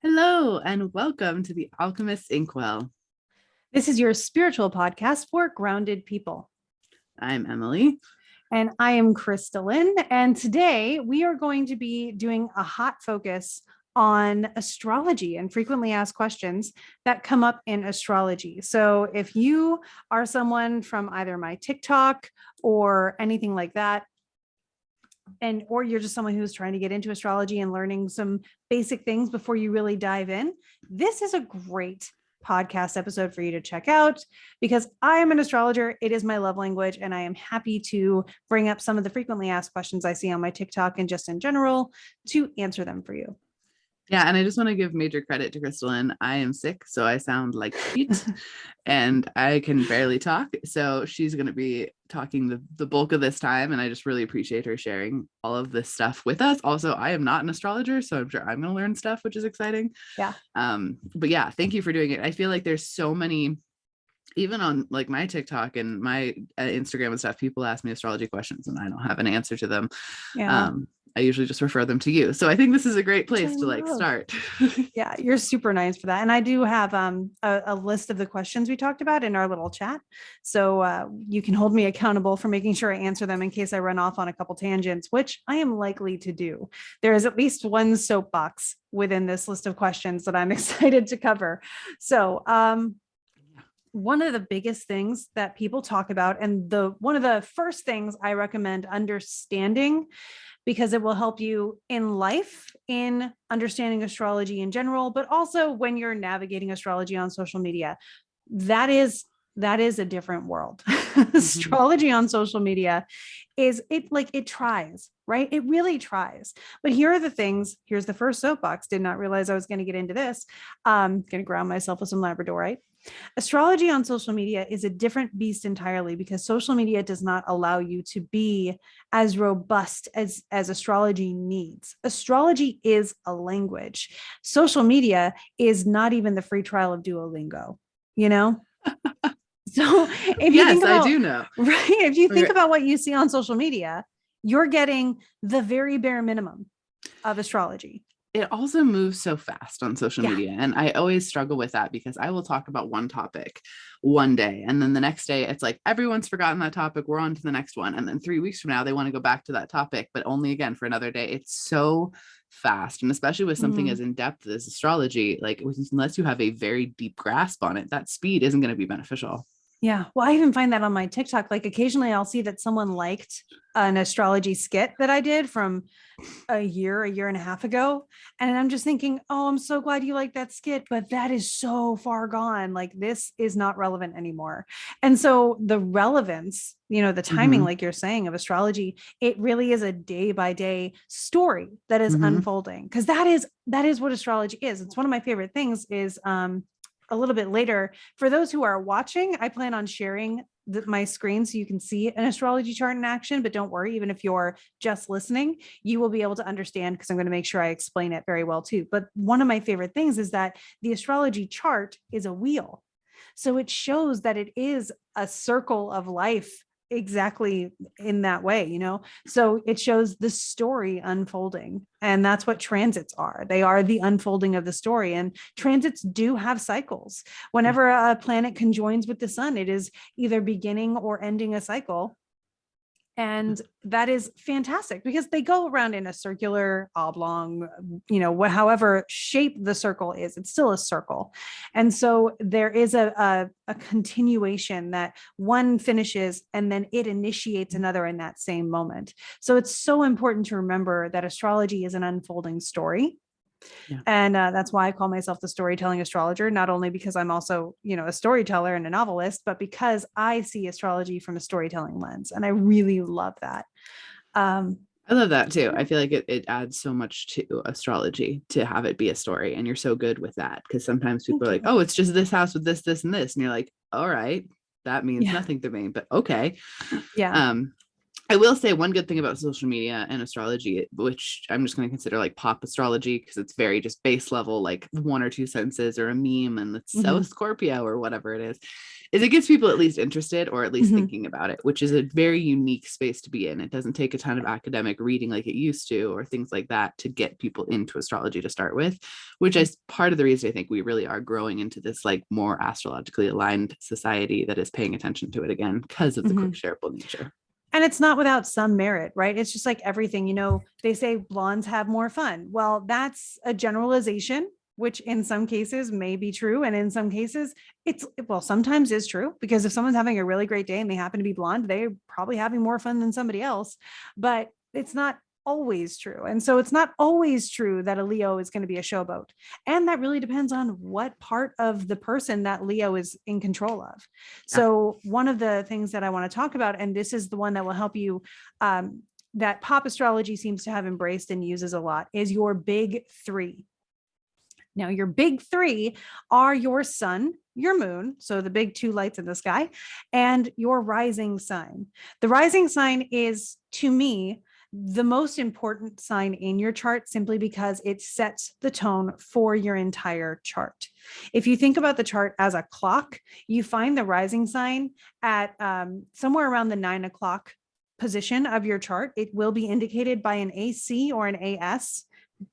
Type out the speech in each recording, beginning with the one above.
Hello and welcome to the Alchemists Inkwell. This is your spiritual podcast for grounded people. I'm Emily. And I am KristaLyn. And today we are going to be doing a hot focus on astrology and frequently asked questions that come up in astrology. So if you are someone from either my TikTok or anything like that, or you're just someone who's trying to get into astrology and learning some basic things before you really dive in, this is a great podcast episode for you to check out because I am an astrologer. It is my love language, and I am happy to bring up some of the frequently asked questions I see on my TikTok and just in general to answer them for you. Yeah, and I just want to give major credit to KristaLyn. I am sick, so I sound like shit, and I can barely talk. So she's going to be talking the bulk of this time, and I just really appreciate her sharing all of this stuff with us. Also, I am not an astrologer, so I'm sure I'm going to learn stuff, which is exciting. Yeah. But yeah, thank you for doing it. I feel like there's so many, even on like my TikTok and my Instagram and stuff, people ask me astrology questions, and I don't have an answer to them. Yeah. I usually just refer them to you. So I think this is a great place to like start. Yeah, you're super nice for that. And I do have a list of the questions we talked about in our little chat. So you can hold me accountable for making sure I answer them in case I run off on a couple tangents, which I am likely to do. There is at least one soapbox within this list of questions that I'm excited to cover. So one of the biggest things that people talk about, and one of the first things I recommend understanding, because it will help you in life, in understanding astrology in general, but also when you're navigating astrology on social media. That is a different world. Mm-hmm. Astrology on social media it tries, right? It really tries. But here are the things. Here's the first soapbox. Did not realize I was going to get into this. Going to ground myself with some Labradorite. Astrology on social media is a different beast entirely because social media does not allow you to be as robust as astrology needs. Astrology is a language. Social media is not even the free trial of Duolingo, you know? So if you think about, I do know. Right? If you think about what you see on social media, you're getting the very bare minimum of astrology. It also moves so fast on social media. And I always struggle with that because I will talk about one topic one day. And then the next day it's like, everyone's forgotten that topic. We're on to the next one. And then 3 weeks from now, they want to go back to that topic, but only again for another day. It's so fast. And especially with something as in depth as astrology, like unless you have a very deep grasp on it, that speed isn't going to be beneficial. Yeah. Well, I even find that on my TikTok. Like occasionally I'll see that someone liked an astrology skit that I did from a year and a half ago. And I'm just thinking, oh, I'm so glad you liked that skit, but that is so far gone. Like this is not relevant anymore. And so the relevance, the timing, like you're saying, of astrology, it really is a day by day story that is unfolding. Because that is what astrology is. It's one of my favorite things is, a little bit later, for those who are watching, I plan on sharing my screen so you can see an astrology chart in action, but don't worry, even if you're just listening, you will be able to understand because I'm going to make sure I explain it very well too. But one of my favorite things is that the astrology chart is a wheel. So it shows that it is a circle of life exactly in that way, so it shows the story unfolding, and that's what transits are. They are the unfolding of the story, and transits do have cycles. Whenever a planet conjoins with the sun, it is either beginning or ending a cycle. And that is fantastic because they go around in a circular, oblong, however shape the circle is, it's still a circle. And so there is a continuation that one finishes and then it initiates another in that same moment. So it's so important to remember that astrology is an unfolding story. Yeah. And that's why I call myself the storytelling astrologer, not only because I'm also, a storyteller and a novelist, but because I see astrology from a storytelling lens. And I really love that. I love that too. I feel like it adds so much to astrology to have it be a story. And you're so good with that because sometimes people are like, oh, it's just this house with this, and this. And you're like, all right, that means nothing to me, but okay. Yeah. I will say one good thing about social media and astrology, which I'm just going to consider like pop astrology, because it's very just base level, like one or two sentences or a meme, and it's so Scorpio or whatever it is it gets people at least interested or at least thinking about it, which is a very unique space to be in. It doesn't take a ton of academic reading like it used to, or things like that, to get people into astrology to start with, which is part of the reason I think we really are growing into this like more astrologically aligned society that is paying attention to it again because of the quick shareable nature. And it's not without some merit, right? It's just like everything, you know, they say blondes have more fun. Well, that's a generalization, which in some cases may be true. And in some cases, well, sometimes is true, because if someone's having a really great day and they happen to be blonde, they're probably having more fun than somebody else, but it's not always true. And so it's not always true that a Leo is going to be a showboat. And that really depends on what part of the person that Leo is in control of. So one of the things that I want to talk about, and this is the one that will help you, that pop astrology seems to have embraced and uses a lot, is your big three. Now, your big three are your sun, your moon, so the big two lights in the sky, and your rising sign. The rising sign is, to me, the most important sign in your chart, simply because it sets the tone for your entire chart. If you think about the chart as a clock, you find the rising sign at somewhere around the 9 o'clock position of your chart. It will be indicated by an AC or an AS,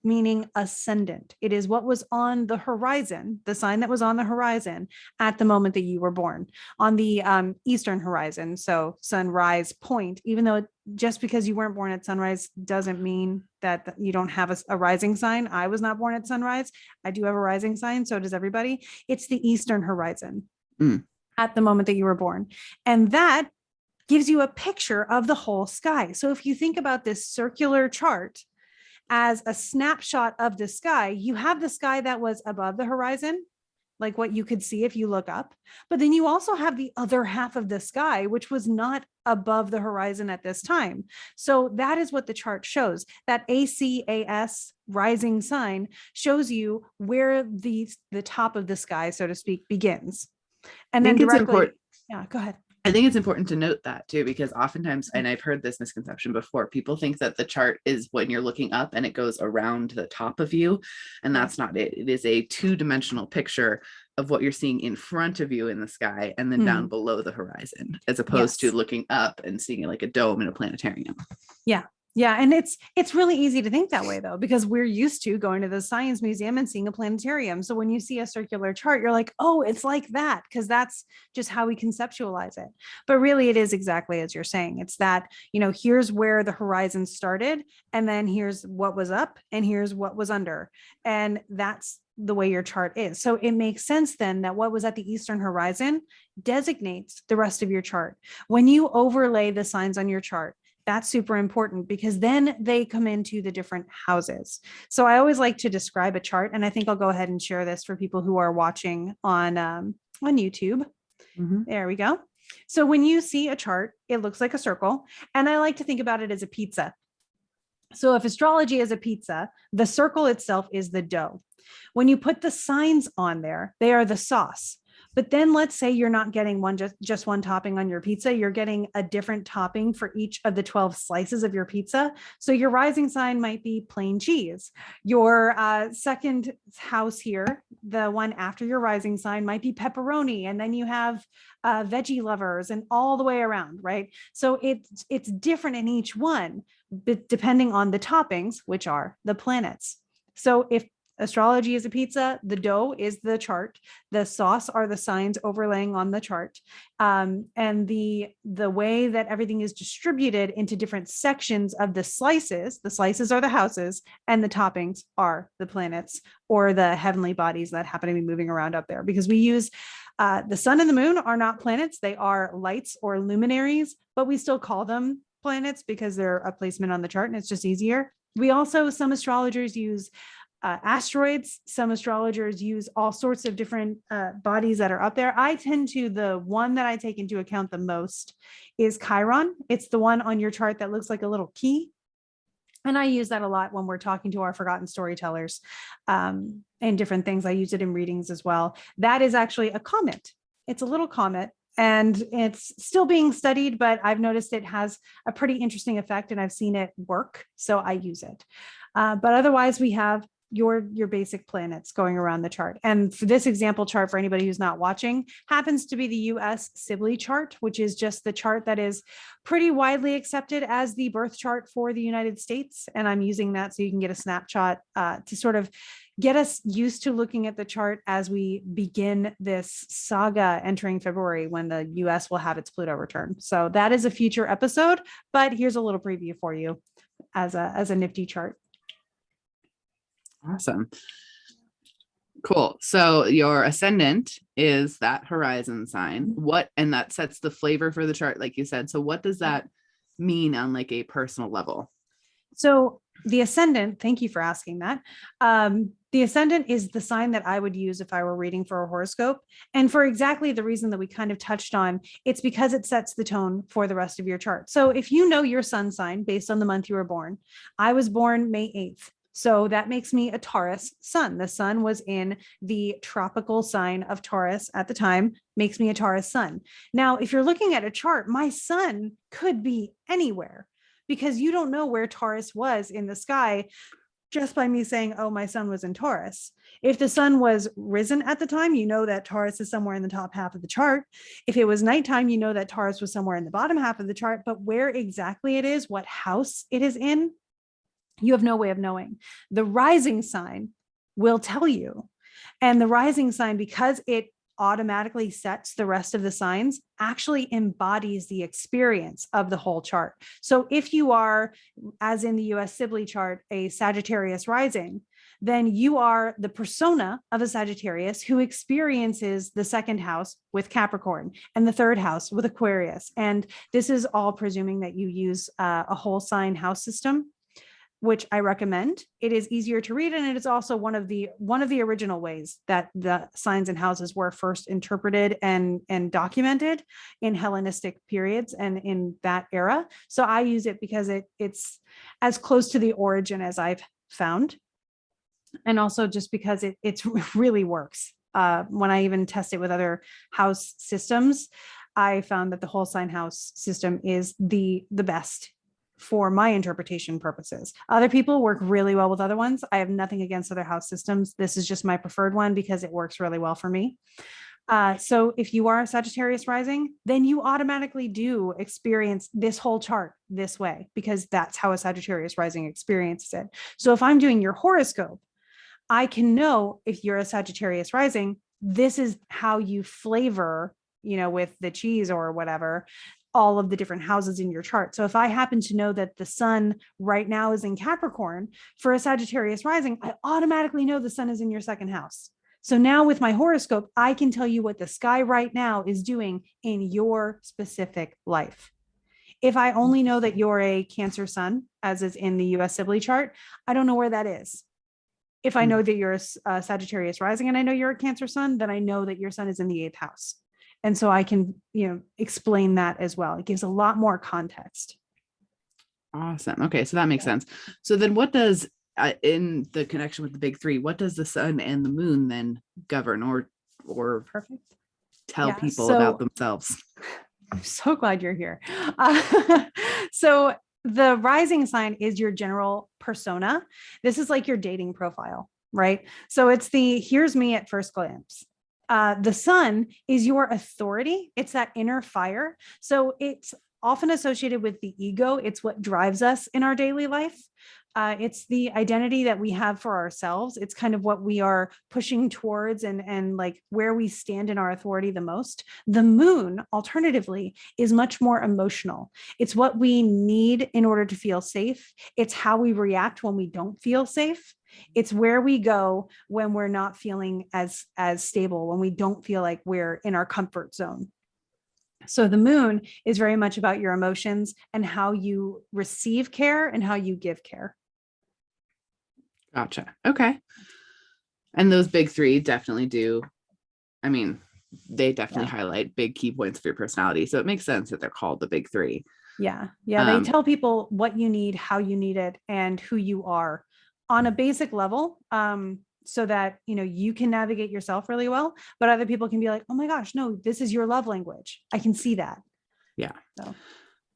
meaning ascendant. It is what was on the horizon, the sign that was on the horizon at the moment that you were born, on the eastern horizon. So sunrise point, even though just because you weren't born at sunrise doesn't mean that you don't have a rising sign. I was not born at sunrise. I do have a rising sign. So does everybody. It's the eastern horizon at the moment that you were born. And that gives you a picture of the whole sky. So if you think about this circular chart as a snapshot of the sky, you have the sky that was above the horizon, like what you could see if you look up. But then you also have the other half of the sky, which was not above the horizon at this time. So that is what the chart shows. That ACAS rising sign shows you where the top of the sky, so to speak, begins. And then directly, yeah, go ahead. I think it's important to note that too, because oftentimes, and I've heard this misconception before, people think that the chart is when you're looking up and it goes around the top of you. And that's not it. It is a two-dimensional picture of what you're seeing in front of you in the sky and then down below the horizon, as opposed to looking up and seeing it like a dome in a planetarium. Yeah. Yeah. And it's really easy to think that way, though, because we're used to going to the science museum and seeing a planetarium. So when you see a circular chart, you're like, oh, it's like that, because that's just how we conceptualize it. But really, it is exactly as you're saying. It's that, you know, here's where the horizon started, and then here's what was up, and here's what was under. And that's the way your chart is. So it makes sense then that what was at the eastern horizon designates the rest of your chart. When you overlay the signs on your chart, that's super important, because then they come into the different houses. So I always like to describe a chart, and I think I'll go ahead and share this for people who are watching on YouTube. There we go. So when you see a chart, it looks like a circle, and I like to think about it as a pizza. So if astrology is a pizza, the circle itself is the dough. When you put the signs on there, they are the sauce. But then let's say you're not getting just one topping on your pizza. You're getting a different topping for each of the 12 slices of your pizza. So your rising sign might be plain cheese. Your second house here, the one after your rising sign, might be pepperoni. And then you have veggie lovers and all the way around, right? So it's different in each one, but depending on the toppings, which are the planets. So if astrology is a pizza, the dough is the chart, the sauce are the signs overlaying on the chart. And the way that everything is distributed into different sections of the slices are the houses, and the toppings are the planets or the heavenly bodies that happen to be moving around up there. Because we use the sun and the moon are not planets, they are lights or luminaries, but we still call them planets because they're a placement on the chart and it's just easier. We also, some astrologers use asteroids. Some astrologers use all sorts of different bodies that are up there. I tend to, the one that I take into account the most is Chiron. It's the one on your chart that looks like a little key. And I use that a lot when we're talking to our forgotten storytellers and different things. I use it in readings as well. That is actually a comet. It's a little comet And it's still being studied, but I've noticed it has a pretty interesting effect and I've seen it work. So I use it. But otherwise we have your basic planets going around the chart. And for this example chart, for anybody who's not watching, happens to be the US Sibley chart, which is just the chart that is pretty widely accepted as the birth chart for the United States. And I'm using that so you can get a snapshot to sort of get us used to looking at the chart as we begin this saga entering February, when the US will have its Pluto return. So that is a future episode, but here's a little preview for you as a nifty chart. Awesome. Cool. So your ascendant is that horizon sign. And that sets the flavor for the chart, like you said. So what does that mean on like a personal level? So the ascendant, thank you for asking that. The ascendant is the sign that I would use if I were reading for a horoscope. And for exactly the reason that we kind of touched on, it's because it sets the tone for the rest of your chart. So if you know your sun sign based on the month you were born, I was born May 8th. So that makes me a Taurus sun. The sun was in the tropical sign of Taurus at the time, makes me a Taurus sun. Now, if you're looking at a chart, my sun could be anywhere because you don't know where Taurus was in the sky just by me saying, oh, my sun was in Taurus. If the sun was risen at the time, you know that Taurus is somewhere in the top half of the chart. If it was nighttime, you know that Taurus was somewhere in the bottom half of the chart, but where exactly it is, what house it is in, you have no way of knowing. The rising sign will tell you. And the rising sign, because it automatically sets the rest of the signs, actually embodies the experience of the whole chart. So if you are, as in the US Sibley chart, a Sagittarius rising, then you are the persona of a Sagittarius who experiences the second house with Capricorn and the third house with Aquarius. And this is all presuming that you use a whole sign house system, which I recommend. It is easier to read, and it is also one of the original ways that the signs and houses were first interpreted and documented in Hellenistic periods and in that era. So I use it because it's as close to the origin as I've found, and also just because it really works. When I even test it with other house systems, I found that the whole sign house system is the best for my interpretation purposes. Other people work really well with other ones. I have nothing against other house systems. This is just my preferred one because it works really well for me. So if you are a Sagittarius rising, then you automatically do experience this whole chart this way, because that's how a Sagittarius rising experiences it. So if I'm doing your horoscope, I can know if you're a Sagittarius rising, this is how you flavor, with the cheese or whatever, all of the different houses in your chart. So if I happen to know that the sun right now is in Capricorn for a Sagittarius rising, I automatically know the sun is in your second house. So now with my horoscope, I can tell you what the sky right now is doing in your specific life. If I only know that you're a Cancer sun, as is in the US Sibley chart, I don't know where that is. If I know that you're a Sagittarius rising and I know you're a Cancer sun, then I know that your sun is in the 8th house. And so I can, explain that as well. It gives a lot more context. Awesome. Okay. So that makes sense. So then what does, in the connection with the big three, what does the sun and the moon then govern or Perfect. tell people about themselves? I'm so glad you're here. So the rising sign is your general persona. This is like your dating profile, right? So it's here's me at first glance. The sun is your authority. It's that inner fire. So it's often associated with the ego. It's what drives us in our daily life. It's the identity that we have for ourselves. It's kind of what we are pushing towards and like where we stand in our authority the most. The moon, alternatively, is much more emotional. It's what we need in order to feel safe. It's how we react when we don't feel safe. It's where we go when we're not feeling as stable, when we don't feel like we're in our comfort zone. So the moon is very much about your emotions and how you receive care and how you give care. Gotcha. Okay. And those big three definitely do. I mean, they definitely highlight big key points of your personality. So it makes sense that they're called the big three. Yeah. They tell people what you need, how you need it, and who you are on a basic level. so that, you can navigate yourself really well, but other people can be like, oh my gosh, no, this is your love language. I can see that. Yeah. So.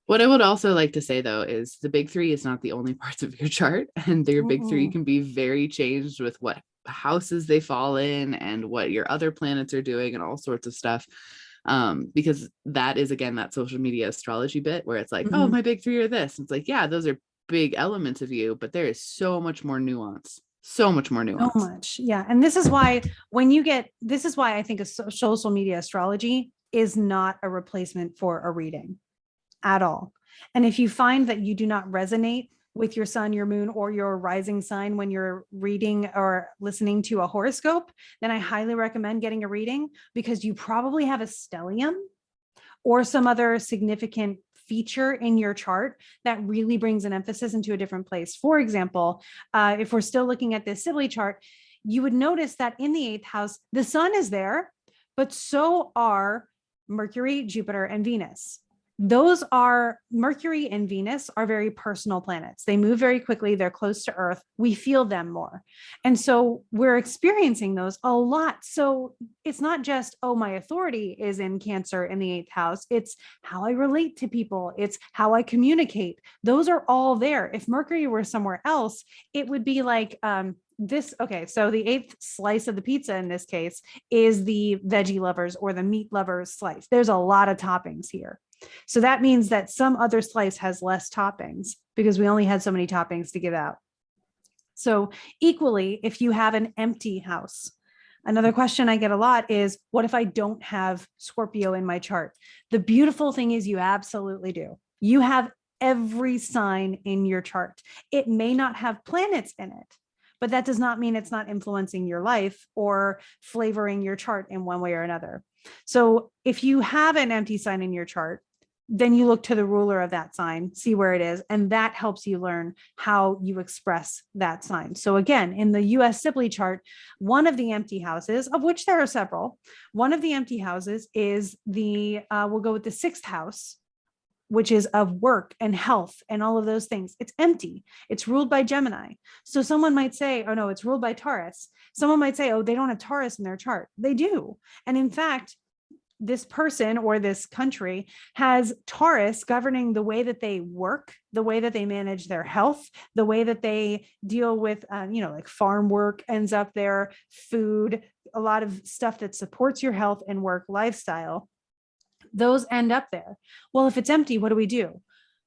What I would also like to say, though, is the big three is not the only parts of your chart, and your big three can be very changed with what houses they fall in and what your other planets are doing and all sorts of stuff. Because that is, again, that social media astrology bit where it's like, oh, my big three are this. It's like, yeah, those are big elements of you, but there is so much more nuance. So much more nuance. So much. Yeah. And this is why I think a social media astrology is not a replacement for a reading at all. And if you find that you do not resonate with your sun, your moon, or your rising sign when you're reading or listening to a horoscope, then I highly recommend getting a reading, because you probably have a stellium or some other significant feature in your chart that really brings an emphasis into a different place. For example, if we're still looking at this Sibley chart, you would notice that in the 8th house, the sun is there, but so are Mercury, Jupiter, and Venus. Mercury and Venus are very personal planets. They move very quickly. They're close to Earth. We feel them more. And so we're experiencing those a lot. So it's not just, oh, my authority is in Cancer in the 8th house. It's how I relate to people. It's how I communicate. Those are all there. If Mercury were somewhere else, it would be like, okay, so the 8th slice of the pizza in this case is the veggie lovers or the meat lovers slice. There's a lot of toppings here. So that means that some other slice has less toppings because we only had so many toppings to give out. So equally, if you have an empty house, another question I get a lot is, what if I don't have Scorpio in my chart? The beautiful thing is you absolutely do. You have every sign in your chart. It may not have planets in it, but that does not mean it's not influencing your life or flavoring your chart in one way or another. So if you have an empty sign in your chart, then you look to the ruler of that sign, see where it is, and that helps you learn how you express that sign. So again, in the US Sibley chart, one of the empty houses, of which there are several, one of the empty houses is we'll go with the 6th house, which is of work and health and all of those things. It's empty. It's ruled by Gemini. So someone might say, oh no, it's ruled by Taurus. Someone might say, oh, they don't have Taurus in their chart. They do. And in fact, this person or this country has Taurus governing the way that they work, the way that they manage their health, the way that they deal with, like farm work ends up there, food, a lot of stuff that supports your health and work lifestyle. Those end up there. Well, if it's empty, what do?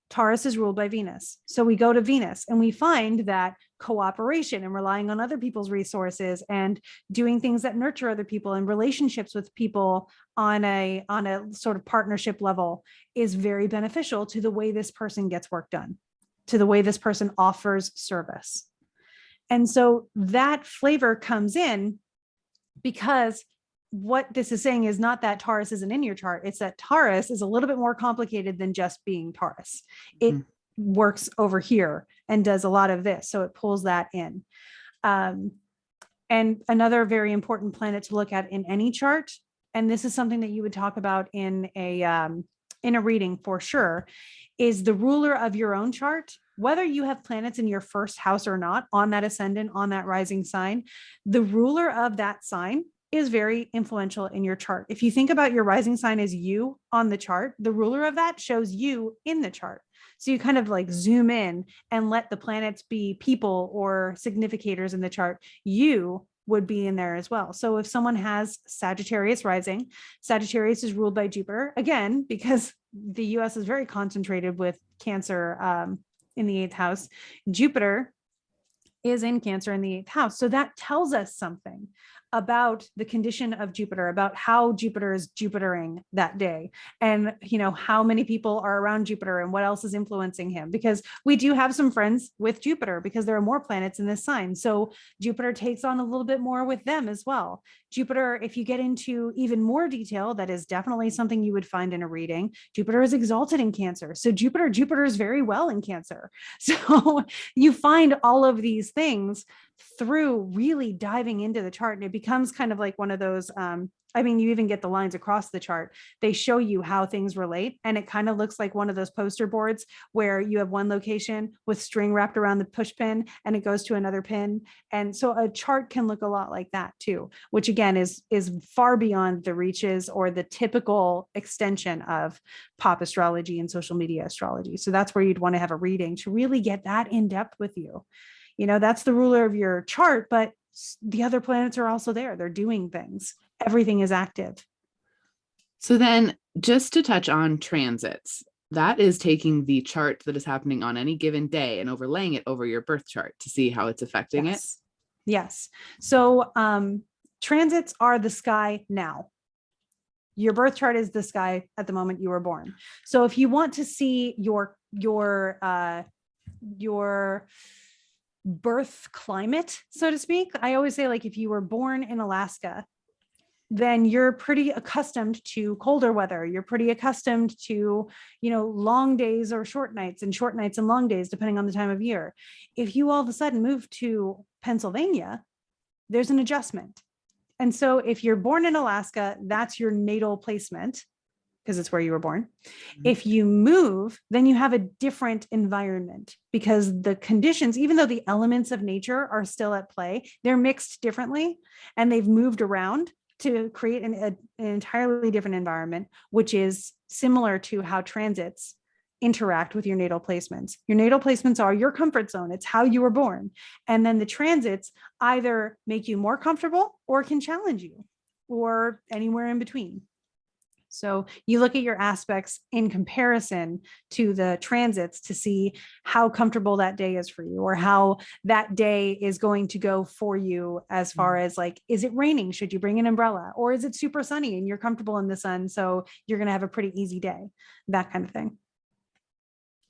Taurus is ruled by Venus. So we go to Venus and we find that cooperation and relying on other people's resources and doing things that nurture other people and relationships with people on a sort of partnership level is very beneficial to the way this person gets work done, to the way this person offers service. And so that flavor comes in because what this is saying is not that Taurus isn't in your chart. It's that Taurus is a little bit more complicated than just being Taurus. It works over here and does a lot of this. So it pulls that in. And another very important planet to look at in any chart, and this is something that you would talk about in a reading for sure, is the ruler of your own chart. Whether you have planets in your first house or not, on that ascendant, on that rising sign, the ruler of that sign is very influential in your chart. If you think about your rising sign as you on the chart, the ruler of that shows you in the chart. So you kind of like zoom in and let the planets be people or significators in the chart. You would be in there as well. So if someone has Sagittarius rising, Sagittarius is ruled by Jupiter, again, because the US is very concentrated with Cancer in the 8th house. Jupiter is in Cancer in the 8th house. So that tells us something about the condition of Jupiter, about how Jupiter is Jupitering that day, and how many people are around Jupiter and what else is influencing him, because we do have some friends with Jupiter because there are more planets in this sign. So Jupiter takes on a little bit more with them as well. Jupiter, if you get into even more detail, that is definitely something you would find in a reading. Jupiter is exalted in Cancer. So Jupiter is very well in Cancer. So you find all of these things through really diving into the chart, and it becomes kind of like one of those, I mean, you even get the lines across the chart. They show you how things relate. And it kind of looks like one of those poster boards where you have one location with string wrapped around the push pin and it goes to another pin. And so a chart can look a lot like that too, which again is far beyond the reaches or the typical extension of pop astrology and social media astrology. So that's where you'd want to have a reading to really get that in depth with you. You know, that's the ruler of your chart, but the other planets are also there. They're doing things. Everything is active. So then just to touch on transits, that is taking the chart that is happening on any given day and overlaying it over your birth chart to see how it's affecting it. Yes. So transits are the sky now. Your birth chart is the sky at the moment you were born. So if you want to see your birth climate, so to speak, I always say, like, if you were born in Alaska, then you're pretty accustomed to colder weather. You're pretty accustomed to, you know, long days or short nights and long days, depending on the time of year. If you all of a sudden move to Pennsylvania, there's an adjustment. And so if you're born in Alaska, that's your natal placement because it's where you were born. Mm-hmm. If you move, then you have a different environment because the conditions, even though the elements of nature are still at play, they're mixed differently and they've moved around to create an entirely different environment, which is similar to how transits interact with your natal placements. Your natal placements are your comfort zone. It's how you were born. And then the transits either make you more comfortable or can challenge you or anywhere in between. So you look at your aspects in comparison to the transits to see how comfortable that day is for you or how that day is going to go for you as far as, like, is it raining? Should you bring an umbrella? Or is it super sunny and you're comfortable in the sun? So you're going to have a pretty easy day, that kind of thing.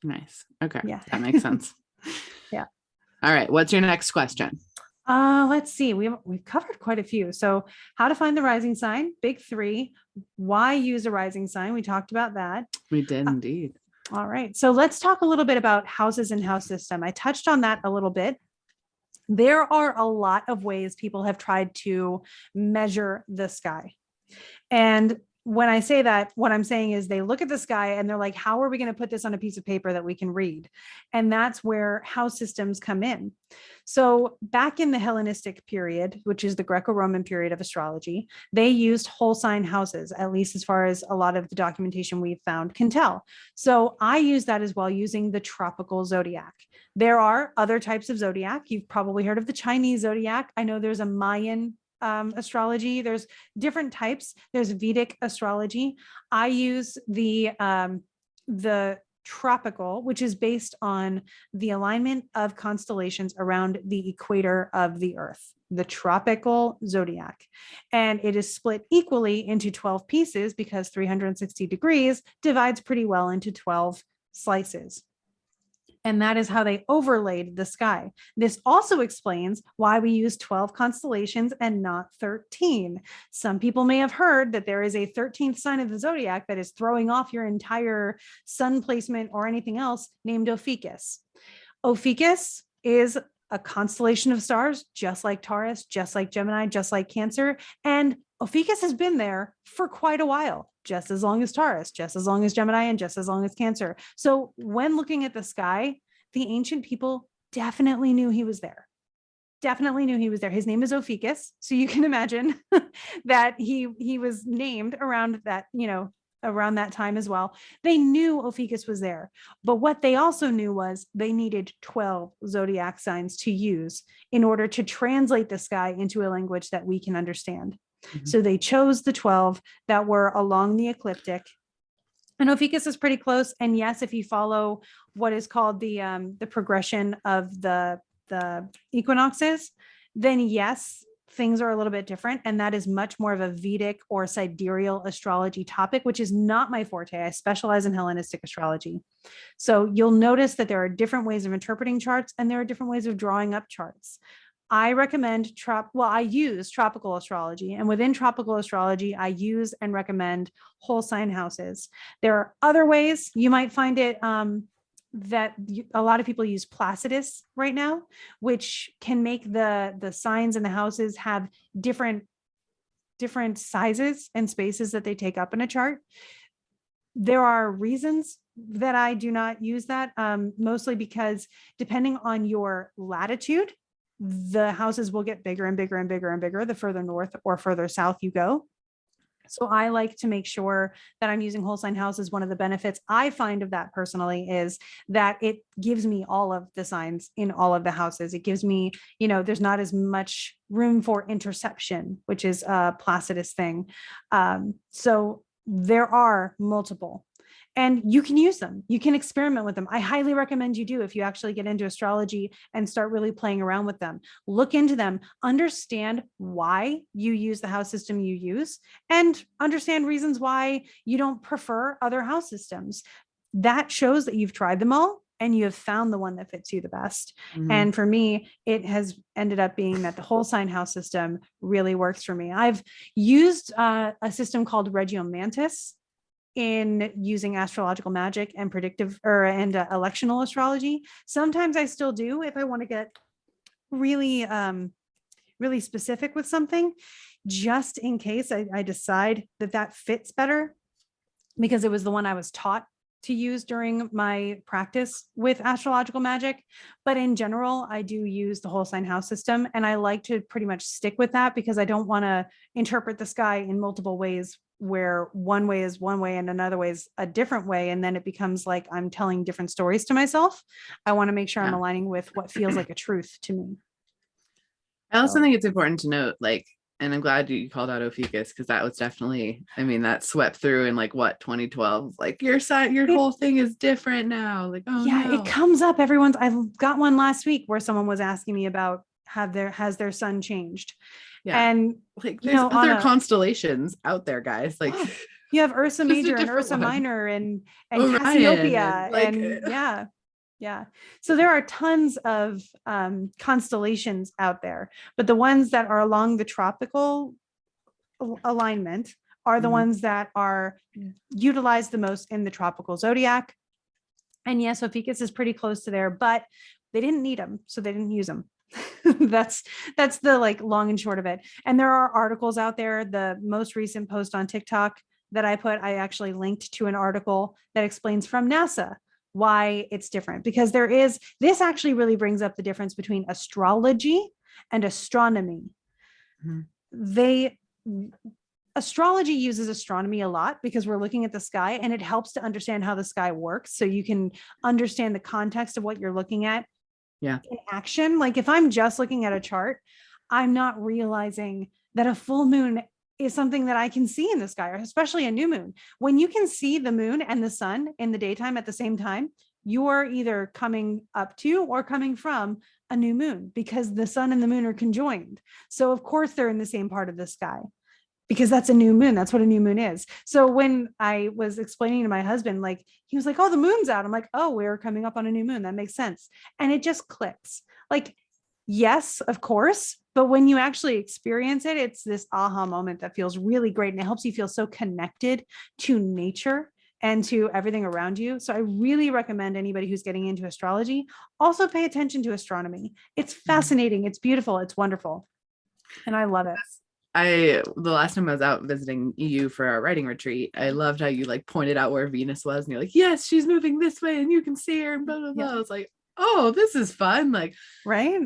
Nice. Okay. Yeah. That makes sense. Yeah. All right. What's your next question? Let's see. We've covered quite a few. So how to find the rising sign, big three, why use a rising sign. We talked about that. We did indeed. All right. So let's talk a little bit about houses and house system. I touched on that a little bit. There are a lot of ways people have tried to measure the sky. And when I say that, what I'm saying is they look at the sky and they're like, how are we going to put this on a piece of paper that we can read? And that's where house systems come in. So back in the Hellenistic period, which is the Greco-Roman period of astrology, they used whole sign houses, at least as far as a lot of the documentation we've found can tell. So I use that as well, using the tropical zodiac. There are other types of zodiac. You've probably heard of the Chinese zodiac. I know there's a Mayan astrology. There's different types. There's Vedic astrology. I use the tropical, which is based on the alignment of constellations around the equator of the Earth, the tropical zodiac. And it is split equally into 12 pieces because 360 degrees divides pretty well into 12 slices. And that is how they overlaid the sky. This also explains why we use 12 constellations and not 13. Some people may have heard that there is a 13th sign of the zodiac that is throwing off your entire sun placement or anything else, named Ophiuchus. Ophiuchus is a constellation of stars, just like Taurus, just like Gemini, just like Cancer. And Ophiuchus has been there for quite a while, just as long as Taurus, just as long as Gemini, and just as long as Cancer. So when looking at the sky, the ancient people definitely knew he was there. Definitely knew he was there. His name is Ophiuchus. So you can imagine that he was named around that, around that time as well. They knew Ophiuchus was there. But what they also knew was they needed 12 zodiac signs to use in order to translate the sky into a language that we can understand. Mm-hmm. So they chose the 12 that were along the ecliptic. And Ophiuchus is pretty close. And yes, if you follow what is called the progression of the equinoxes, then yes, things are a little bit different. And that is much more of a Vedic or sidereal astrology topic, which is not my forte. I specialize in Hellenistic astrology. So you'll notice that there are different ways of interpreting charts and there are different ways of drawing up charts. I recommend I use tropical astrology, and within tropical astrology, I use and recommend whole sign houses. There are other ways you might find it that a lot of people use Placidus right now, which can make the signs in the houses have different sizes and spaces that they take up in a chart. There are reasons that I do not use that, mostly because depending on your latitude, the houses will get bigger and bigger and bigger and bigger the further north or further south you go. So I like to make sure that I'm using whole sign houses. One of the benefits I find of that personally is that it gives me all of the signs in all of the houses. It gives me, there's not as much room for interception, which is a Placidus thing. So there are multiple. And you can use them. You can experiment with them. I highly recommend you do if you actually get into astrology and start really playing around with them. Look into them, understand why you use the house system you use, and understand reasons why you don't prefer other house systems. That shows that you've tried them all and you have found the one that fits you the best. Mm-hmm. And for me, it has ended up being that the whole sign house system really works for me. I've used a system called Regiomantis in using astrological magic and predictive and electional astrology. Sometimes I still do if I want to get really, really specific with something, just in case I decide that fits better, because it was the one I was taught to use during my practice with astrological magic. But in general, I do use the whole sign house system, and I like to pretty much stick with that because I don't want to interpret the sky in multiple ways, where one way is one way and another way is a different way. And then it becomes like I'm telling different stories to myself. I want to make sure I'm aligning with what feels like a truth to me. I also think it's important to note, and I'm glad you called out Ophiuchus, because that was definitely, that swept through in 2012. Your whole thing is different now. It comes up. I got one last week where someone was asking me about has their sun changed? Yeah. And there's other constellations out there, guys. You have Ursa Major and Ursa Minor and Cassiopeia and yeah. So there are tons of constellations out there, but the ones that are along the tropical alignment are the ones that are utilized the most in the tropical zodiac. And yes, Ophiuchus is pretty close to there, but they didn't need them, so they didn't use them. That's the long and short of it. And there are articles out there. The most recent post on TikTok that I actually linked to an article that explains from NASA why it's different, because this actually really brings up the difference between astrology and astronomy. Astrology uses astronomy a lot because we're looking at the sky, and it helps to understand how the sky works, so you can understand the context of what you're looking at in action. If I'm just looking at a chart, I'm not realizing that a full moon is something that I can see in the sky, or especially a new moon. When you can see the moon and the sun in the daytime at the same time, you are either coming up to or coming from a new moon, because the sun and the moon are conjoined. So of course they're in the same part of the sky, because that's a new moon. That's what a new moon is. So when I was explaining to my husband, he was like, "Oh, the moon's out." I'm like, "Oh, we're coming up on a new moon. That makes sense." And it just clicks. Yes, of course. But when you actually experience it, it's this aha moment that feels really great. And it helps you feel so connected to nature and to everything around you. So I really recommend anybody who's getting into astrology also pay attention to astronomy. It's fascinating. It's beautiful. It's wonderful. And I love it. The last time I was out visiting you for our writing retreat, I loved how you pointed out where Venus was, and you're like, "Yes, she's moving this way and you can see her," and blah, blah, blah. Yeah. I was like, "Oh, this is fun." Right.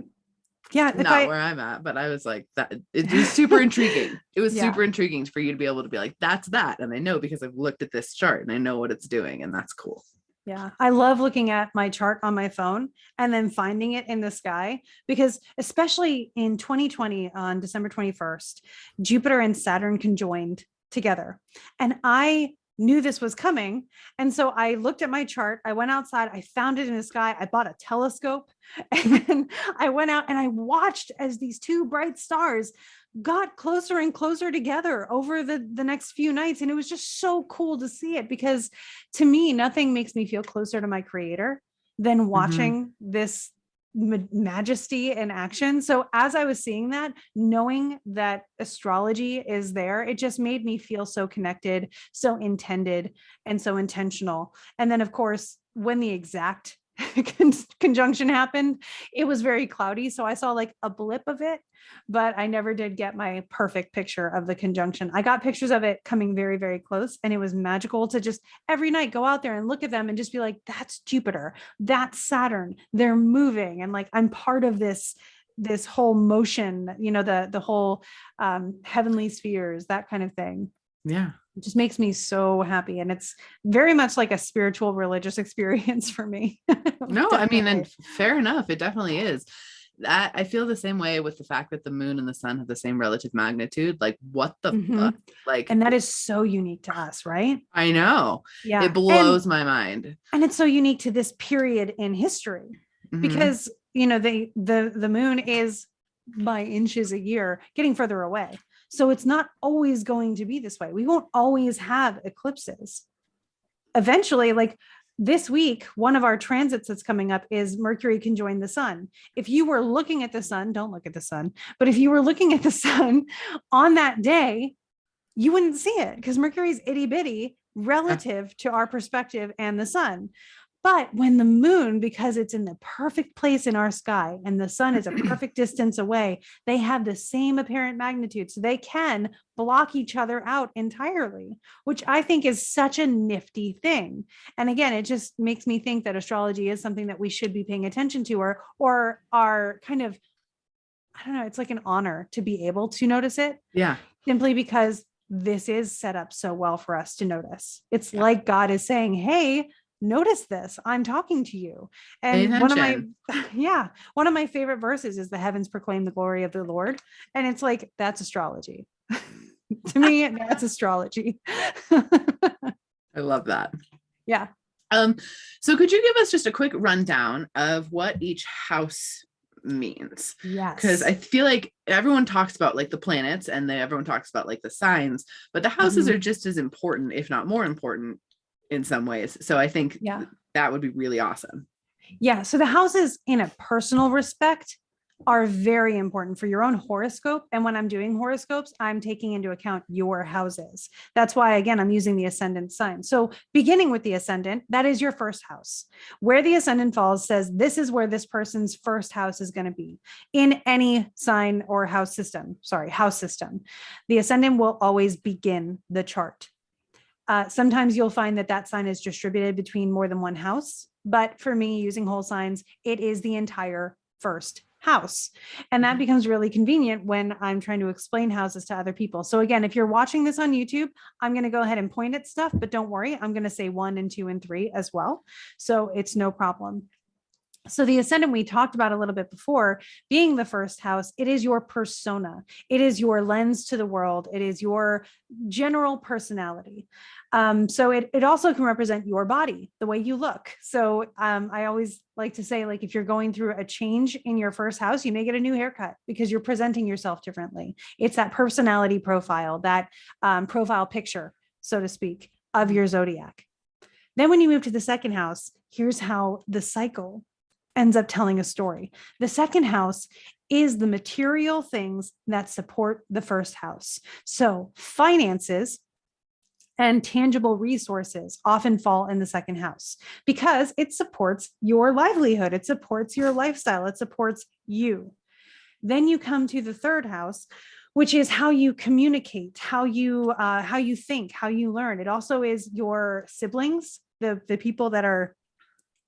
Yeah. Not where I'm at, but I was like, that it was super intriguing. It was super intriguing for you to be able to be like, "That's that." And I know because I've looked at this chart and I know what it's doing, and that's cool. Yeah. I love looking at my chart on my phone and then finding it in the sky, because especially in 2020 on December 21st, Jupiter and Saturn conjoined together. And I knew this was coming. And so I looked at my chart. I went outside. I found it in the sky. I bought a telescope, and then I went out and I watched as these two bright stars got closer and closer together over the next few nights. And it was just so cool to see it, because to me, nothing makes me feel closer to my creator than watching this majesty in action. So as I was seeing that, knowing that astrology is there, it just made me feel so connected, so intended, and so intentional. And then of course, when the exact conjunction happened, it was very cloudy. So I saw like a blip of it, but I never did get my perfect picture of the conjunction. I got pictures of it coming very, very close. And it was magical to just every night go out there and look at them and just be like, that's Jupiter, that's Saturn, they're moving. And like, I'm part of this whole motion, the whole heavenly spheres, that kind of thing. Yeah. It just makes me so happy. And it's very much like a spiritual religious experience for me. No, I mean, and fair enough. It definitely is. That I feel the same way with the fact that the moon and the sun have the same relative magnitude. Like, what the fuck? Like, and that is so unique to us, right? I know. Yeah. It blows my mind. And it's so unique to this period in history because, the moon is by inches a year getting further away. So it's not always going to be this way. We won't always have eclipses. Eventually, like this week, one of our transits that's coming up is Mercury conjoin the sun. If you were looking at the sun, don't look at the sun, but if you were looking at the sun on that day, you wouldn't see it because Mercury's itty bitty relative to our perspective and the sun. But when the moon, because it's in the perfect place in our sky and the sun is a perfect distance away, they have the same apparent magnitude. So they can block each other out entirely, which I think is such a nifty thing. And again, it just makes me think that astrology is something that we should be paying attention to or are kind of, I don't know, it's like an honor to be able to notice it. Yeah. Simply because this is set up so well for us to notice. It's like God is saying, hey, notice this, I'm talking to you. And one of my favorite verses is the heavens proclaim the glory of the Lord. And it's like, that's astrology. To me, that's astrology. I love that. Yeah. So could you give us just a quick rundown of what each house means? Yes. Because I feel like everyone talks about like the planets and then everyone talks about like the signs, but the houses are just as important, if not more important in some ways. So I think that would be really awesome. Yeah. So the houses in a personal respect are very important for your own horoscope. And when I'm doing horoscopes, I'm taking into account your houses. That's why, again, I'm using the ascendant sign. So beginning with the ascendant, that is your first house. Where the ascendant falls says, this is where this person's first house is going to be in any sign or house system. The ascendant will always begin the chart. Sometimes you'll find that sign is distributed between more than one house. But for me, using whole signs, it is the entire first house. And that becomes really convenient when I'm trying to explain houses to other people. So again, if you're watching this on YouTube, I'm going to go ahead and point at stuff, but don't worry, I'm going to say 1 and 2 and 3 as well. So it's no problem. So the ascendant we talked about a little bit before, being the first house, it is your persona. It is your lens to the world. It is your general personality. So it also can represent your body, the way you look. So I always like to say, like, if you're going through a change in your first house, you may get a new haircut because you're presenting yourself differently. It's that personality profile, that profile picture, so to speak, of your zodiac. Then when you move to the second house, here's how the cycle ends up telling a story. The second house is the material things that support the first house. So finances and tangible resources often fall in the second house because it supports your livelihood. It supports your lifestyle. It supports you. Then you come to the third house, which is how you communicate, how you think, how you learn. It also is your siblings, the people that are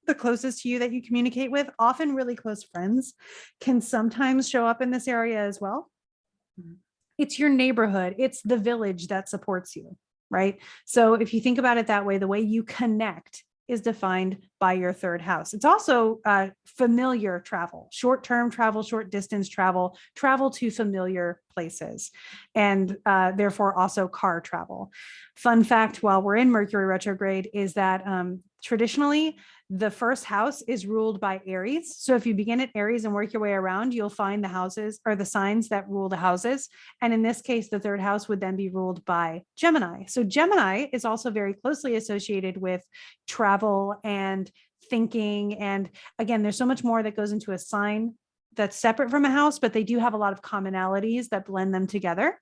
the closest to you that you communicate with. Often really close friends can sometimes show up in this area as well. It's your neighborhood. It's the village that supports you, right? So if you think about it that way, the way you connect is defined by your third house. It's also familiar travel, short-term travel, short distance travel to familiar places, and therefore also car travel. Fun fact, while we're in Mercury retrograde, is that traditionally The first house is ruled by Aries. So if you begin at Aries and work your way around, you'll find the houses or the signs that rule the houses. And in this case, the third house would then be ruled by Gemini. So Gemini is also very closely associated with travel and thinking. And again, there's so much more that goes into a sign that's separate from a house, but they do have a lot of commonalities that blend them together.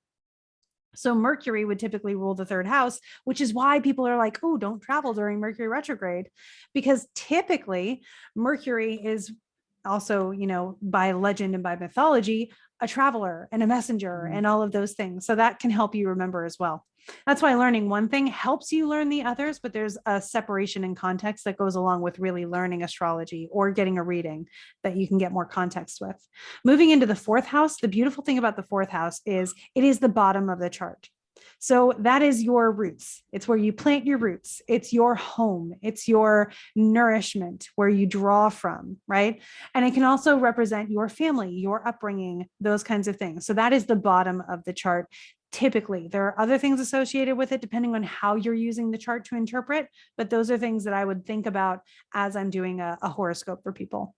So Mercury would typically rule the third house, which is why people are like, oh, don't travel during Mercury retrograde, because typically Mercury is also, by legend and by mythology, a traveler and a messenger and all of those things. So that can help you remember as well. That's why learning one thing helps you learn the others, but there's a separation in context that goes along with really learning astrology or getting a reading that you can get more context with. Moving into the fourth house, the beautiful thing about the fourth house is it is the bottom of the chart. So that is your roots. It's where you plant your roots. It's your home. It's your nourishment, where you draw from, right? And it can also represent your family, your upbringing, those kinds of things. So that is the bottom of the chart. Typically, there are other things associated with it depending on how you're using the chart to interpret, but those are things that I would think about as I'm doing a horoscope for people.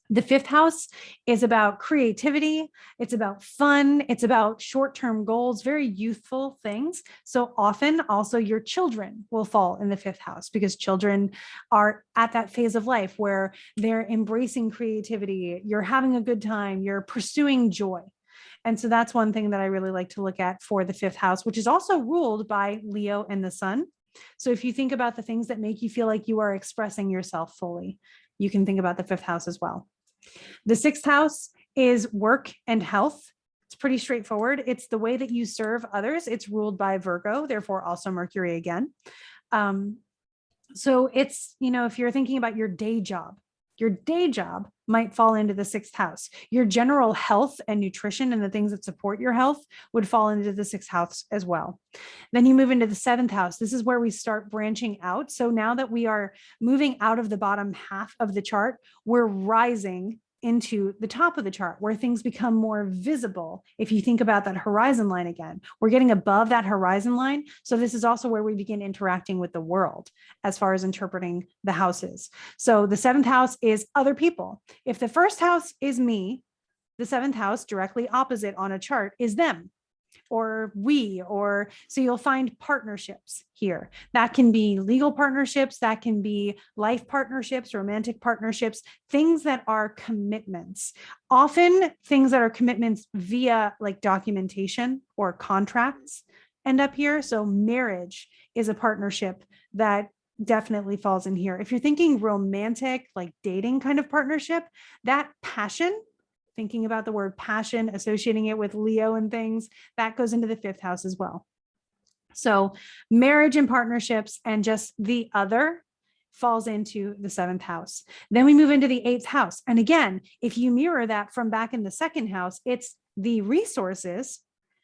The fifth house is about creativity. It's about fun. It's about short-term goals, very youthful things. So often also your children will fall in the fifth house because children are at that phase of life where they're embracing creativity. You're having a good time. You're pursuing joy. And so that's one thing that I really like to look at for the fifth house, which is also ruled by Leo and the sun. So if you think about the things that make you feel like you are expressing yourself fully, you can think about the fifth house as well. The sixth house is work and health. It's pretty straightforward. It's the way that you serve others. It's ruled by Virgo, therefore also Mercury again. So it's, if you're thinking about your day job might fall into the sixth house. Your general health and nutrition and the things that support your health would fall into the sixth house as well. Then you move into the seventh house. This is where we start branching out. So now that we are moving out of the bottom half of the chart, we're rising into the top of the chart where things become more visible. If you think about that horizon line again, we're getting above that horizon line. So this is also where we begin interacting with the world as far as interpreting the houses. So the seventh house is other people. If the first house is me, the seventh house directly opposite on a chart is them. Or we, or so you'll find partnerships here. That can be legal partnerships, that can be life partnerships, romantic partnerships, things that are commitments. Often things that are commitments via like documentation or contracts end up here. So marriage is a partnership that definitely falls in here. If you're thinking romantic, like dating kind of partnership, that passion, thinking about the word passion, associating it with Leo and things, that goes into the fifth house as well. So marriage and partnerships and just the other falls into the seventh house. Then we move into the eighth house. And again, if you mirror that from back in the second house, it's the resources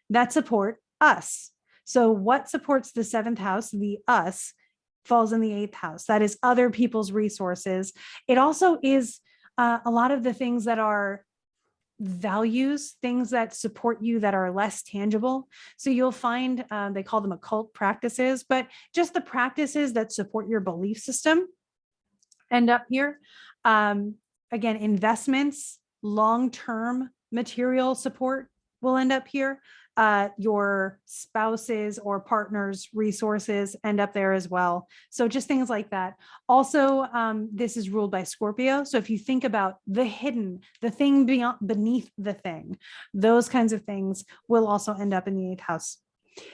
that support us. So what supports the seventh house, the us, falls in the eighth house. That is other people's resources. It also is a lot of the things that are values, things that support you that are less tangible. So you'll find they call them occult practices, but just the practices that support your belief system end up here. Again, investments, long-term material support will end up here. Your spouse's or partner's resources end up there as well. So just things like that. Also, this is ruled by Scorpio. So if you think about the hidden, the thing beyond, beneath the thing, those kinds of things will also end up in the eighth house.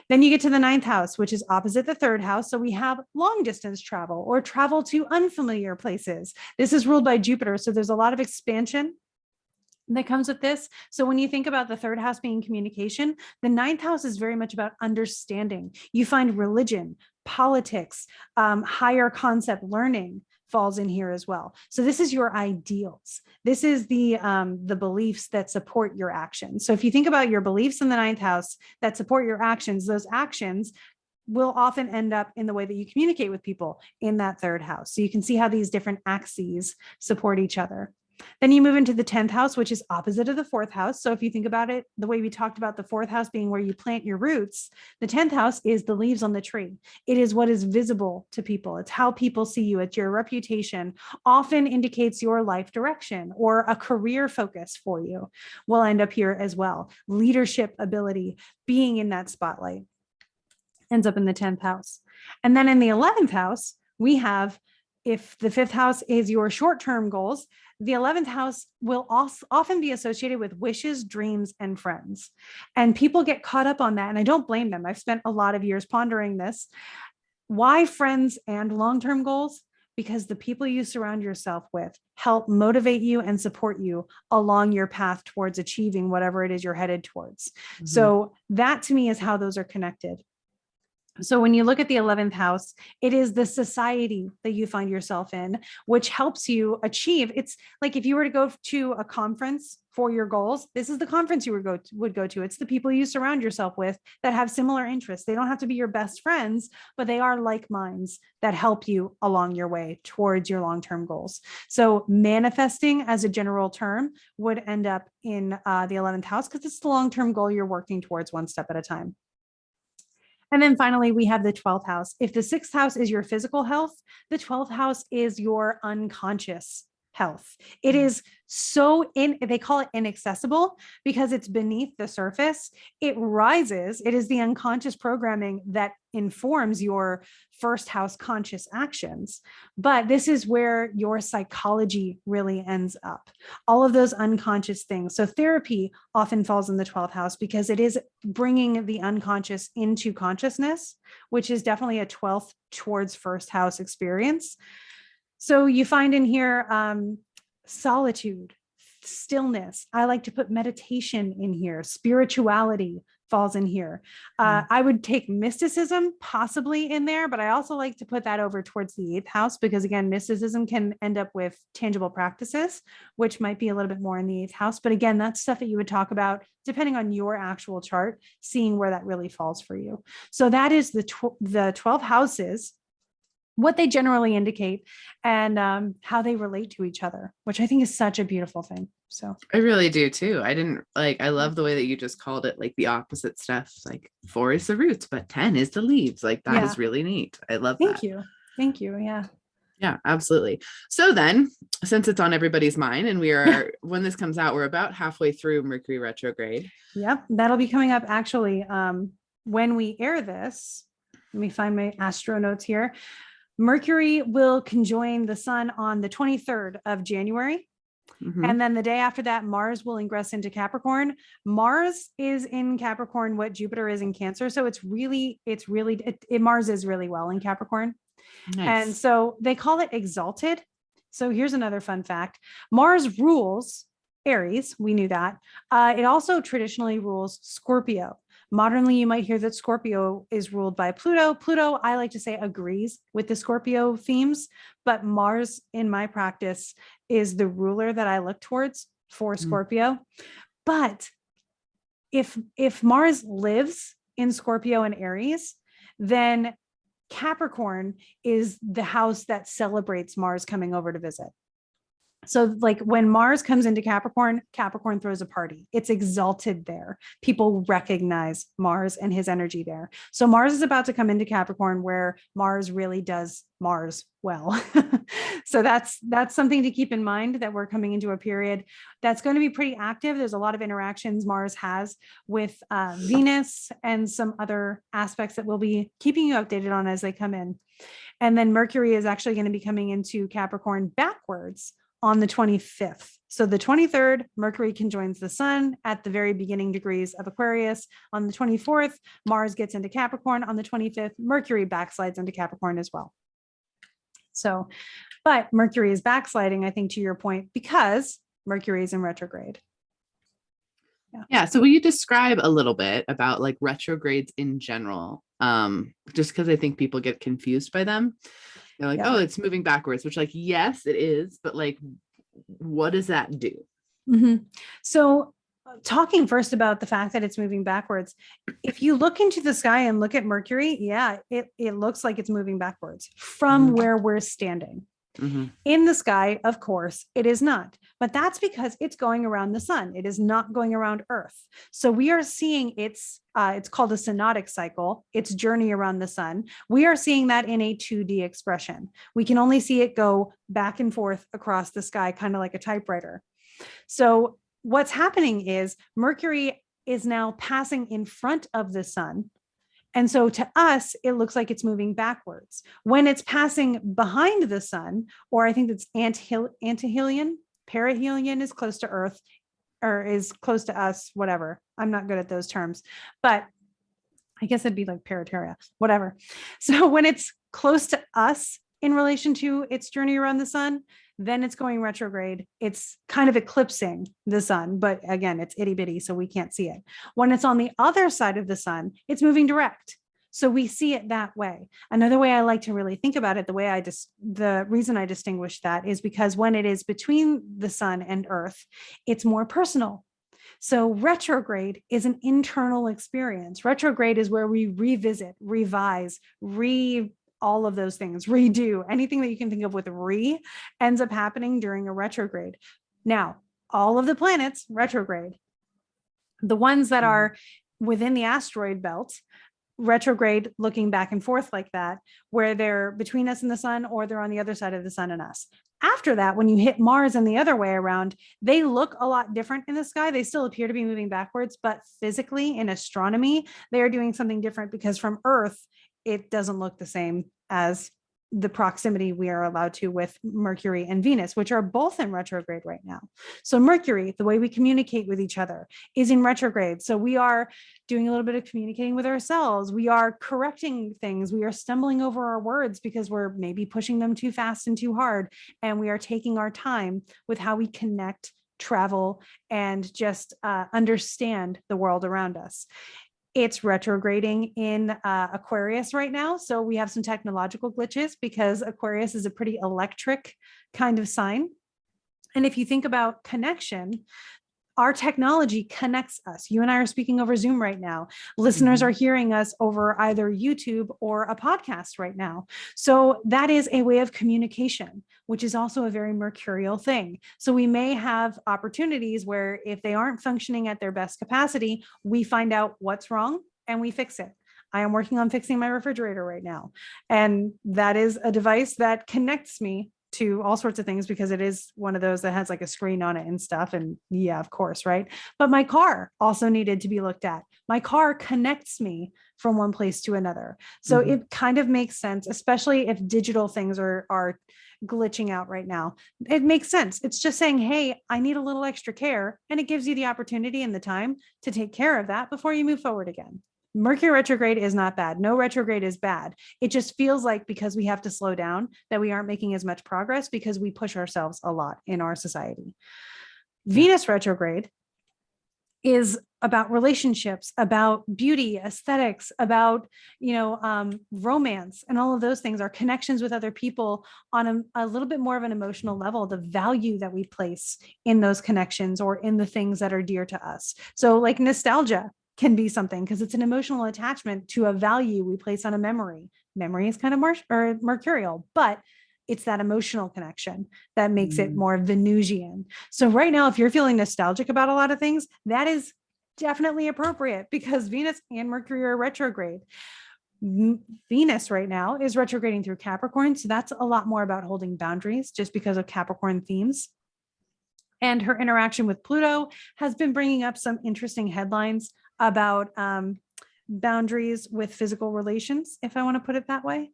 Then you get to the ninth house, which is opposite the third house. So we have long distance travel or travel to unfamiliar places. This is ruled by Jupiter. So there's a lot of expansion that comes with this. So when you think about the third house being communication, the ninth house is very much about understanding. You find religion, politics, higher concept learning falls in here as well. So this is your ideals. This is the beliefs that support your actions. So if you think about your beliefs in the ninth house that support your actions, those actions will often end up in the way that you communicate with people in that third house. So you can see how these different axes support each other. Then you move into the 10th house, which is opposite of the 4th house. So if you think about it, the way we talked about the 4th house being where you plant your roots, the 10th house is the leaves on the tree. It is what is visible to people. It's how people see you. It's your reputation, often indicates your life direction or a career focus for you will end up here as well. Leadership ability, being in that spotlight ends up in the 10th house. And then in the 11th house, we have, if the 5th house is your short-term goals, the 11th house will also often be associated with wishes, dreams, and friends. And people get caught up on that. And I don't blame them. I've spent a lot of years pondering this. Why friends and long-term goals? Because the people you surround yourself with help motivate you and support you along your path towards achieving whatever it is you're headed towards. Mm-hmm. So that to me is how those are connected. So when you look at the 11th house, it is the society that you find yourself in, which helps you achieve. It's like if you were to go to a conference for your goals, this is the conference you would go to. It's the people you surround yourself with that have similar interests. They don't have to be your best friends, but they are like minds that help you along your way towards your long-term goals. So manifesting as a general term would end up in the 11th house because it's the long-term goal you're working towards one step at a time. And then finally, we have the 12th house. If the 6th house is your physical health, the 12th house is your unconscious health. It is so they call it inaccessible because it's beneath the surface. It rises. It is the unconscious programming that informs your first house conscious actions. But this is where your psychology really ends up. All of those unconscious things. So therapy often falls in the 12th house because it is bringing the unconscious into consciousness, which is definitely a 12th towards first house experience. So you find in here solitude, stillness. I like to put meditation in here. Spirituality falls in here. I would take mysticism possibly in there, but I also like to put that over towards the 8th house because again, mysticism can end up with tangible practices, which might be a little bit more in the 8th house. But again, that's stuff that you would talk about depending on your actual chart, seeing where that really falls for you. So that is the 12 houses, what they generally indicate and how they relate to each other, which I think is such a beautiful thing. So I really do too. I love the way that you just called it like the opposite stuff. Like 4 is the roots, but 10 is the leaves. Like that is really neat. I love that. Thank you. Yeah. Yeah, absolutely. So then, since it's on everybody's mind and we are, when this comes out, we're about halfway through Mercury retrograde. Yep. That'll be coming up actually when we air this. Let me find my astro notes here. Mercury will conjoin the sun on the 23rd of January. Mm-hmm. And then the day after that, Mars will ingress into Capricorn. Mars is in Capricorn, what Jupiter is in Cancer. So Mars is really well in Capricorn. Nice. And so they call it exalted. So here's another fun fact. Mars rules Aries. We knew that. It also traditionally rules Scorpio. Modernly, you might hear that Scorpio is ruled by Pluto. Pluto, I like to say, agrees with the Scorpio themes, but Mars, in my practice, is the ruler that I look towards for Scorpio. But if Mars lives in Scorpio and Aries, then Capricorn is the house that celebrates Mars coming over to visit. So like when Mars comes into Capricorn, Capricorn throws a party. It's exalted there. People recognize Mars and his energy there. So Mars is about to come into Capricorn where Mars really does Mars well. So that's something to keep in mind, that we're coming into a period that's going to be pretty active. There's a lot of interactions Mars has with Venus and some other aspects that we'll be keeping you updated on as they come in. And then Mercury is actually going to be coming into Capricorn backwards on the 25th. So the 23rd, Mercury conjoins the sun at the very beginning degrees of Aquarius. On the 24th, Mars gets into Capricorn. On the 25th, Mercury backslides into Capricorn as well. So, but Mercury is backsliding, I think, to your point, because Mercury is in retrograde. Yeah. So will you describe a little bit about like retrogrades in general? Just because I think people get confused by them. They're like, oh, it's moving backwards, which like, yes, it is. But like, what does that do? Mm-hmm. So talking first about the fact that it's moving backwards, if you look into the sky and look at Mercury, it looks like it's moving backwards from where we're standing. Mhm. In the sky, of course, it is not, but that's because it's going around the sun. It is not going around Earth. So we are seeing it's called a synodic cycle, its journey around the sun. We are seeing that in a 2D expression. We can only see it go back and forth across the sky, kind of like a typewriter. So what's happening is Mercury is now passing in front of the sun. And so to us, it looks like it's moving backwards. When it's passing behind the sun, or I think it's antihelion, perihelion is close to Earth or is close to us, whatever. I'm not good at those terms, but I guess it'd be like periteria, whatever. So when it's close to us in relation to its journey around the sun, then it's going retrograde. It's kind of eclipsing the sun, but again, it's itty bitty, so we can't see it. When it's on the other side of the sun, it's moving direct. So we see it that way. Another way I like to really think about it, the reason I distinguish that is because when it is between the sun and Earth, it's more personal. So retrograde is an internal experience. Retrograde is where we revisit, revise, all of those things, redo, anything that you can think of with ends up happening during a retrograde. Now, all of the planets retrograde. The ones that are within the asteroid belt, retrograde looking back and forth like that, where they're between us and the sun, or they're on the other side of the sun and us. After that, when you hit Mars and the other way around, they look a lot different in the sky. They still appear to be moving backwards, but physically in astronomy, they are doing something different because from Earth, it doesn't look the same as the proximity we are allowed to with Mercury and Venus, which are both in retrograde right now. So Mercury, the way we communicate with each other, is in retrograde. So we are doing a little bit of communicating with ourselves. We are correcting things. We are stumbling over our words because we're maybe pushing them too fast and too hard. And we are taking our time with how we connect, travel, and just understand the world around us. It's retrograding in Aquarius right now. So we have some technological glitches because Aquarius is a pretty electric kind of sign. And if you think about connection, our technology connects us. You and I are speaking over Zoom right now. Listeners are hearing us over either YouTube or a podcast right now. So that is a way of communication, which is also a very mercurial thing. So we may have opportunities where if they aren't functioning at their best capacity, we find out what's wrong and we fix it. I am working on fixing my refrigerator right now. And that is a device that connects me to all sorts of things because it is one of those that has like a screen on it and stuff. And yeah, of course, right? But my car also needed to be looked at. My car connects me from one place to another. So it kind of makes sense, especially if digital things are glitching out right now. It makes sense. It's just saying, hey, I need a little extra care. And it gives you the opportunity and the time to take care of that before you move forward again. Mercury retrograde is not bad. No retrograde is bad. It just feels like because we have to slow down that we aren't making as much progress because we push ourselves a lot in our society. Venus retrograde is about relationships, about beauty, aesthetics, about, romance, and all of those things, our connections with other people on a little bit more of an emotional level, the value that we place in those connections or in the things that are dear to us. So like nostalgia can be something because it's an emotional attachment to a value we place on a memory. Memory is kind of mercurial, but it's that emotional connection that makes it more Venusian. So right now, if you're feeling nostalgic about a lot of things, that is definitely appropriate because Venus and Mercury are retrograde. Venus right now is retrograding through Capricorn. So that's a lot more about holding boundaries just because of Capricorn themes. And her interaction with Pluto has been bringing up some interesting headlines about boundaries with physical relations, if I want to put it that way.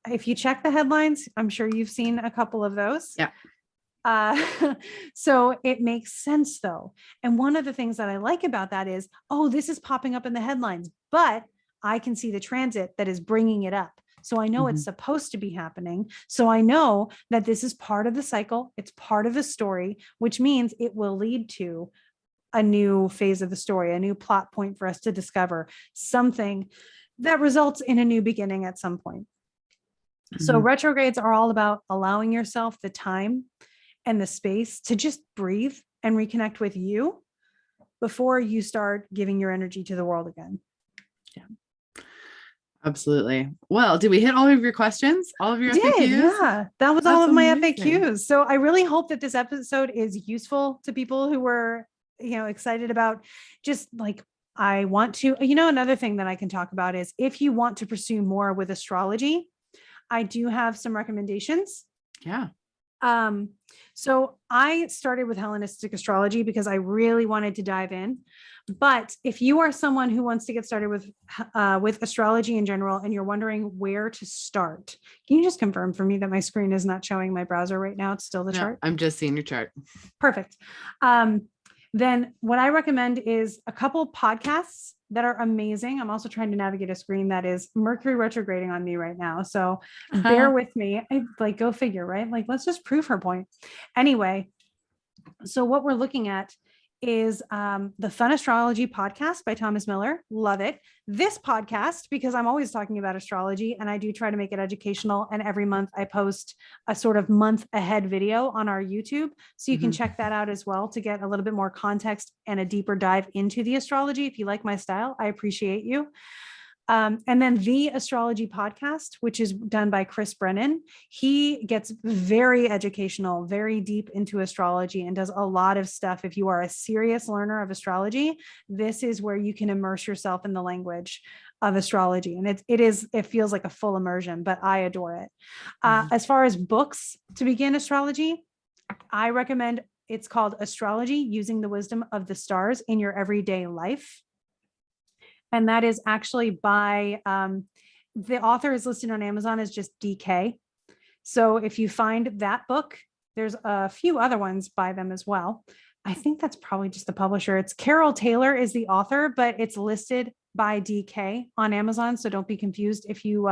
If you check the headlines, I'm sure you've seen a couple of those. Yeah. So it makes sense though. And one of the things that I like about that is, this is popping up in the headlines, but I can see the transit that is bringing it up. So I know it's supposed to be happening. So I know that this is part of the cycle. It's part of the story, which means it will lead to a new phase of the story, a new plot point for us to discover, something that results in a new beginning at some point. So retrogrades are all about allowing yourself the time and the space to just breathe and reconnect with you before you start giving your energy to the world again. Yeah. Absolutely. Well, did we hit all of your questions? All of your Did, FAQs? yeah. That was all That's of my amazing. FAQs. So I really hope that this episode is useful to people who were, excited about just like, I want to, another thing that I can talk about is if you want to pursue more with astrology, I do have some recommendations. Yeah. So I started with Hellenistic astrology because I really wanted to dive in. But if you are someone who wants to get started with astrology in general, and you're wondering where to start, can you just confirm for me that my screen is not showing my browser right now? It's still the No, chart. I'm just seeing your chart. Perfect. Then what I recommend is a couple podcasts that are amazing. I'm also trying to navigate a screen that is Mercury retrograding on me right now. So bear with me. I like, go figure, right? Like, let's just prove her point. Anyway, so what we're looking at is the Fun Astrology podcast by Thomas Miller. Love it. This podcast, because I'm always talking about astrology and I do try to make it educational. And every month I post a sort of month ahead video on our YouTube. So you can check that out as well to get a little bit more context and a deeper dive into the astrology. If you like my style, I appreciate you. And then the Astrology podcast, which is done by Chris Brennan. He gets very educational, very deep into astrology and does a lot of stuff. If you are a serious learner of astrology, this is where you can immerse yourself in the language of astrology. And it feels like a full immersion, but I adore it. As far as books to begin astrology, I recommend, it's called Astrology Using the Wisdom of the Stars in Your Everyday Life. And that is actually by, the author is listed on Amazon as just DK. So if you find that book, there's a few other ones by them as well. I think that's probably just the publisher. It's Carol Taylor is the author, but it's listed by DK on Amazon. So don't be confused if you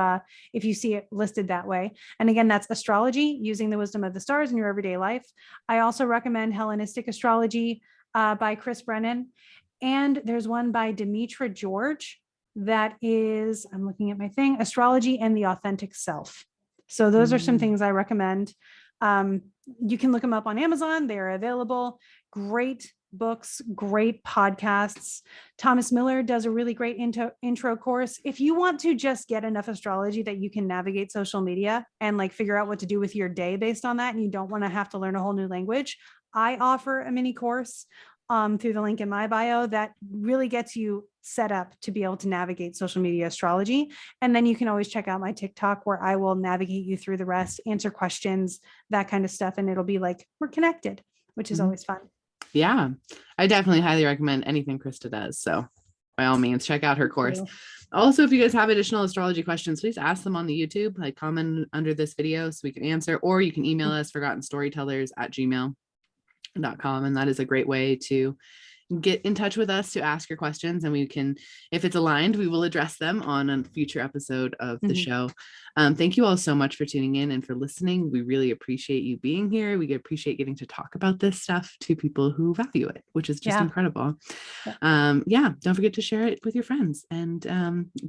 see it listed that way. And again, that's Astrology Using the Wisdom of the Stars in Your Everyday Life. I also recommend Hellenistic Astrology by Chris Brennan. And there's one by Demetra George that is, I'm looking at my thing, Astrology and the Authentic Self. So those are some things I recommend. You can look them up on Amazon. They're available. Great books, great podcasts. Thomas Miller does a really great intro course. If you want to just get enough astrology that you can navigate social media and like figure out what to do with your day based on that, and you don't want to have to learn a whole new language, I offer a mini course through the link in my bio that really gets you set up to be able to navigate social media astrology. And then you can always check out my TikTok where I will navigate you through the rest, answer questions, that kind of stuff. And it'll be like, we're connected, which is always fun. Yeah, I definitely highly recommend anything Krista does. So by all means, check out her course. Also, if you guys have additional astrology questions, please ask them on the YouTube, like comment under this video so we can answer, or you can email us forgottenstorytellers@gmail.com. And that is a great way to get in touch with us to ask your questions, and we can, if it's aligned, we will address them on a future episode of the show. Thank you all so much for tuning in and for listening. We really appreciate you being here. We appreciate getting to talk about this stuff to people who value it, which is just incredible. Don't forget to share it with your friends, and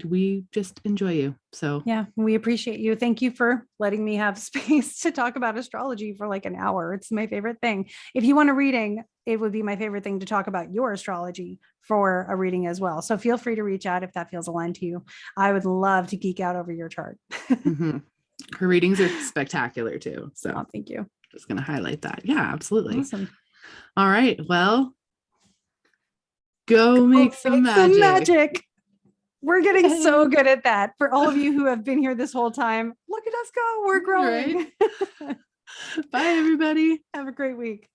we just enjoy you. So yeah, we appreciate you. Thank you for letting me have space to talk about astrology for like an hour. It's my favorite thing. If you want a reading, it would be my favorite thing to talk about your astrology for a reading as well. So feel free to reach out if that feels aligned to you. I would love to geek out over your chart. Her readings are spectacular too. So thank you. Just going to highlight that. Yeah, absolutely. Awesome. All right. Well, go make some magic. We're getting so good at that. For all of you who have been here this whole time, look at us go. We're growing. Right? Bye, everybody. Have a great week.